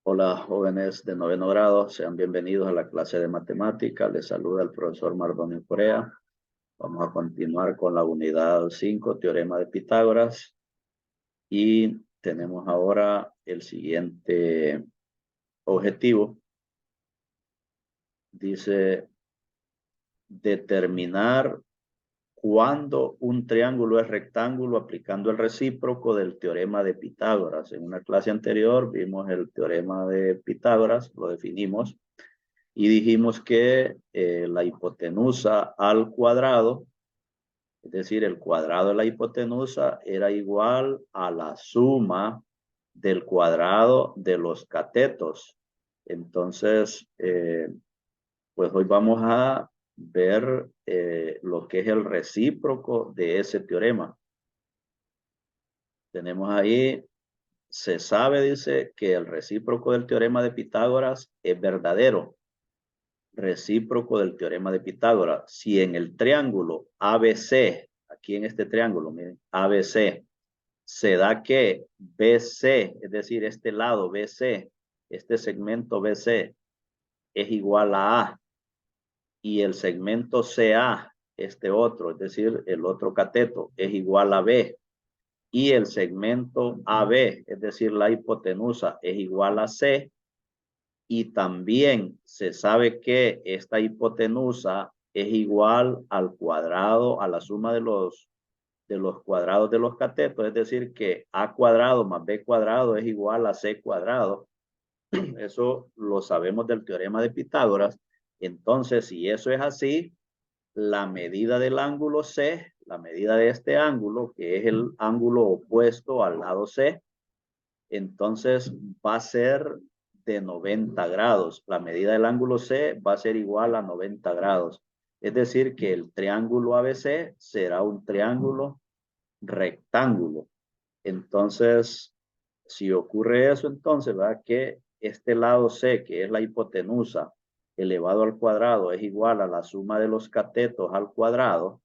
Hola, jóvenes de noveno grado, sean bienvenidos a la clase de matemática. Les saluda el profesor Mardonio Corea. Vamos a continuar con la unidad 5, teorema de Pitágoras. Y tenemos ahora el siguiente objetivo. Dice, determinar cuándo un triángulo es rectángulo aplicando el recíproco del teorema de Pitágoras. En una clase anterior vimos el teorema de Pitágoras, lo definimos. Y dijimos que la hipotenusa al cuadrado, es decir, el cuadrado de la hipotenusa era igual a la suma del cuadrado de los catetos. Entonces, pues hoy vamos a ver lo que es el recíproco de ese teorema. Tenemos ahí, se sabe, dice, que el recíproco del teorema de Pitágoras es verdadero. Recíproco del teorema de Pitágoras. Si en el triángulo ABC, aquí en este triángulo, miren, ABC, se da que BC, es decir, este lado BC, este segmento BC es igual a A y el segmento CA, este otro, es decir, el otro cateto, es igual a B y el segmento AB, es decir, la hipotenusa, es igual a C, y también se sabe que esta hipotenusa es igual al cuadrado, a la suma de los cuadrados de los catetos, es decir, que A cuadrado más B cuadrado es igual a C cuadrado. Eso lo sabemos del teorema de Pitágoras. Entonces, si eso es así, la medida del ángulo C, la medida de este ángulo, que es el ángulo opuesto al lado C, entonces va a ser de 90 grados. La medida del ángulo C va a ser igual a 90 grados. Es decir, que el triángulo ABC será un triángulo rectángulo. Entonces, si ocurre eso, entonces, ¿verdad? Que este lado C, que es la hipotenusa elevado al cuadrado, es igual a la suma de los catetos al cuadrado,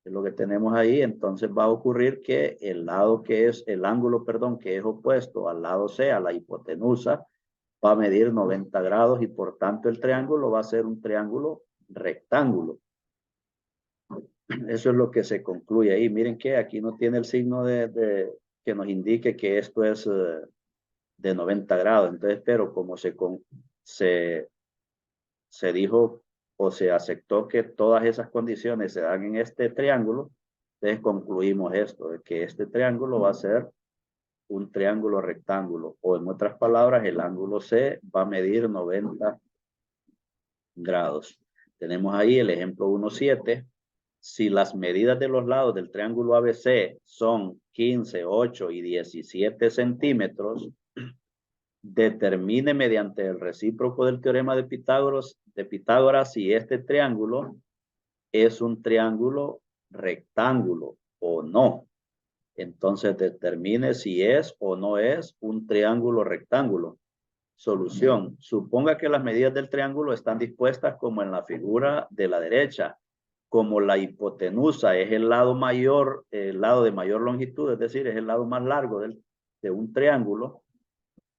es lo que tenemos ahí. Entonces va a ocurrir que el lado que es, el ángulo, perdón, que es opuesto al lado C, a la hipotenusa, va a medir 90 grados y por tanto el triángulo va a ser un triángulo rectángulo. Eso es lo que se concluye ahí. Miren que aquí no tiene el signo que nos indique que esto es de 90 grados. Entonces, pero como se dijo o se aceptó que todas esas condiciones se dan en este triángulo, entonces concluimos esto, de que este triángulo va a ser un triángulo rectángulo, o en otras palabras, el ángulo C va a medir 90 grados. Tenemos ahí el ejemplo 1.7. Si las medidas de los lados del triángulo ABC son 15, 8 y 17 centímetros, determine mediante el recíproco del teorema de Pitágoras si este triángulo es un triángulo rectángulo o no. Entonces determine si es o no es un triángulo rectángulo. Solución. Suponga que las medidas del triángulo están dispuestas como en la figura de la derecha. Como la hipotenusa es el lado mayor, el lado de mayor longitud, es decir, es el lado más largo de un triángulo,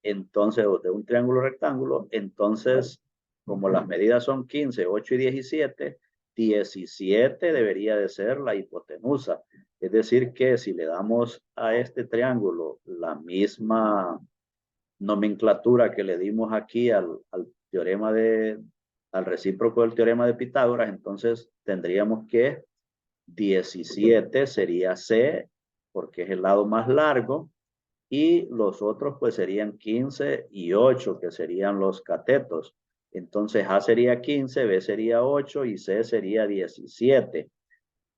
entonces, de un triángulo rectángulo, entonces, como las medidas son 15, 8 y 17, 17 debería de ser la hipotenusa. Es decir, que si le damos a este triángulo la misma nomenclatura que le dimos aquí al teorema al recíproco del teorema de Pitágoras, entonces tendríamos que 17 sería C, porque es el lado más largo, y los otros pues serían 15 y 8, que serían los catetos. Entonces A sería 15, B sería 8 y C sería 17.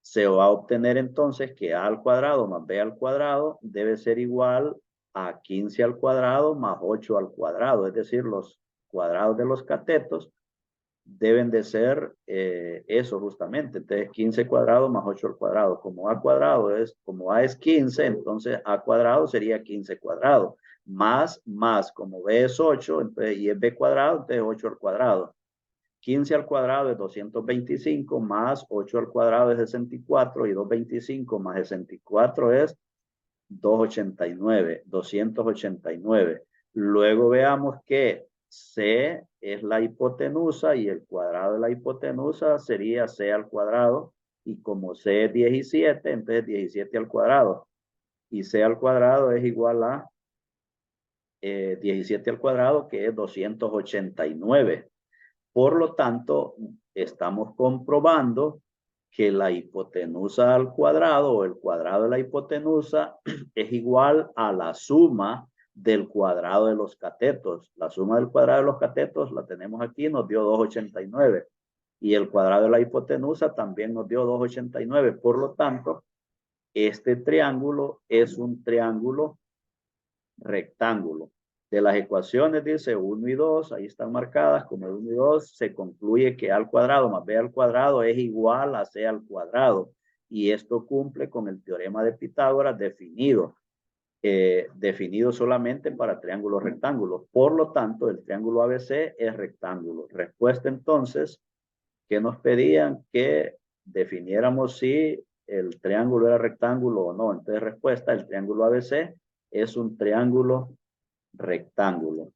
Se va a obtener entonces que A al cuadrado más B al cuadrado debe ser igual a 15 al cuadrado más 8 al cuadrado, es decir, los cuadrados de los catetos deben de ser eso justamente. Entonces 15 cuadrado más 8 al cuadrado. Como A es 15, entonces A cuadrado sería 15 cuadrado. Más, como B es 8, entonces, y es B cuadrado, entonces 8 al cuadrado. 15 al cuadrado es 225, más 8 al cuadrado es 64, y 225 más 64 es 289, 289. Luego veamos que C es la hipotenusa y el cuadrado de la hipotenusa sería C al cuadrado. Y como C es 17, entonces 17 al cuadrado. Y C al cuadrado es igual a 17 al cuadrado, que es 289. Por lo tanto, estamos comprobando que la hipotenusa al cuadrado o el cuadrado de la hipotenusa es igual a la suma del cuadrado de los catetos. La suma del cuadrado de los catetos la tenemos aquí, nos dio 289. Y el cuadrado de la hipotenusa también nos dio 289. Por lo tanto, este triángulo es un triángulo rectángulo. De las ecuaciones dice 1 y 2, ahí están marcadas como 1 y 2, se concluye que A al cuadrado más B al cuadrado es igual a C al cuadrado. Y esto cumple con el teorema de Pitágoras definido solamente para triángulos rectángulos. Por lo tanto, el triángulo ABC es rectángulo. Respuesta entonces, que nos pedían que definiéramos si el triángulo era rectángulo o no. Entonces, respuesta, el triángulo ABC es un triángulo rectángulo.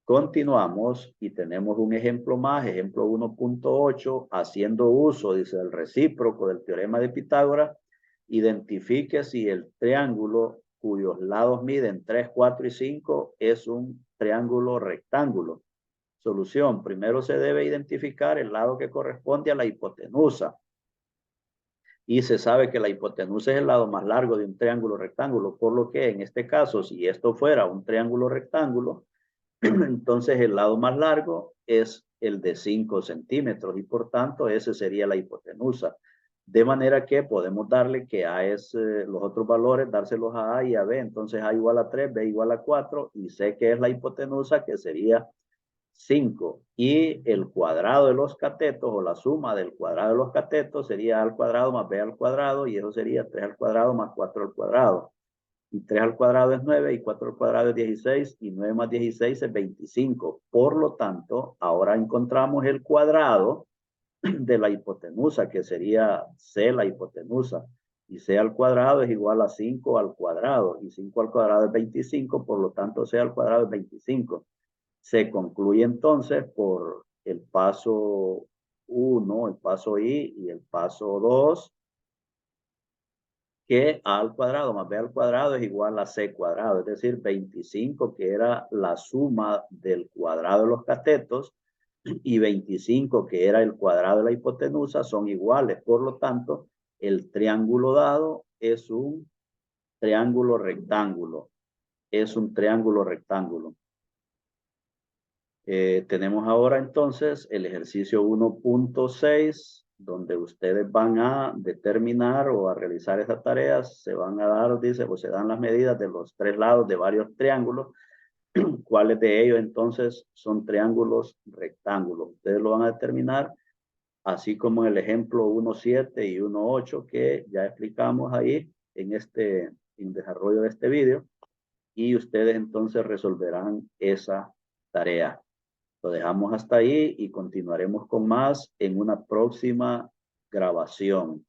Continuamos y tenemos un ejemplo más, ejemplo 1.8, haciendo uso, dice, del recíproco del teorema de Pitágoras, identifique si el triángulo cuyos lados miden 3, 4 y 5 es un triángulo rectángulo. Solución, primero se debe identificar el lado que corresponde a la hipotenusa. Y se sabe que la hipotenusa es el lado más largo de un triángulo rectángulo, por lo que en este caso, si esto fuera un triángulo rectángulo, entonces el lado más largo es el de 5 centímetros y por tanto ese sería la hipotenusa. De manera que podemos darle que A es los otros valores, dárselos a A y a B. Entonces A igual a 3, B igual a 4 y C que es la hipotenusa, que sería 5. Y el cuadrado de los catetos o la suma del cuadrado de los catetos sería A al cuadrado más B al cuadrado y eso sería 3 al cuadrado más 4 al cuadrado. Y 3 al cuadrado es 9 y 4 al cuadrado es 16 y 9 más 16 es 25. Por lo tanto, ahora encontramos el cuadrado de la hipotenusa, que sería C la hipotenusa. Y C al cuadrado es igual a 5 al cuadrado. Y 5 al cuadrado es 25, por lo tanto C al cuadrado es 25. Se concluye entonces por el paso 1, el paso I y el paso 2, que A al cuadrado más B al cuadrado es igual a C cuadrado, es decir, 25, que era la suma del cuadrado de los catetos, y 25, que era el cuadrado de la hipotenusa, son iguales. Por lo tanto, el triángulo dado es un triángulo rectángulo. Es un triángulo rectángulo. Tenemos ahora entonces el ejercicio 1.6, donde ustedes van a determinar o a realizar estas tareas. Se van a dar, dice, pues se dan las medidas de los 3 lados de varios triángulos. ¿Cuáles de ellos entonces son triángulos rectángulos? Ustedes lo van a determinar, así como en el ejemplo 1.7 y 1.8 que ya explicamos ahí en desarrollo de este video. Y ustedes entonces resolverán esa tarea. Lo dejamos hasta ahí y continuaremos con más en una próxima grabación.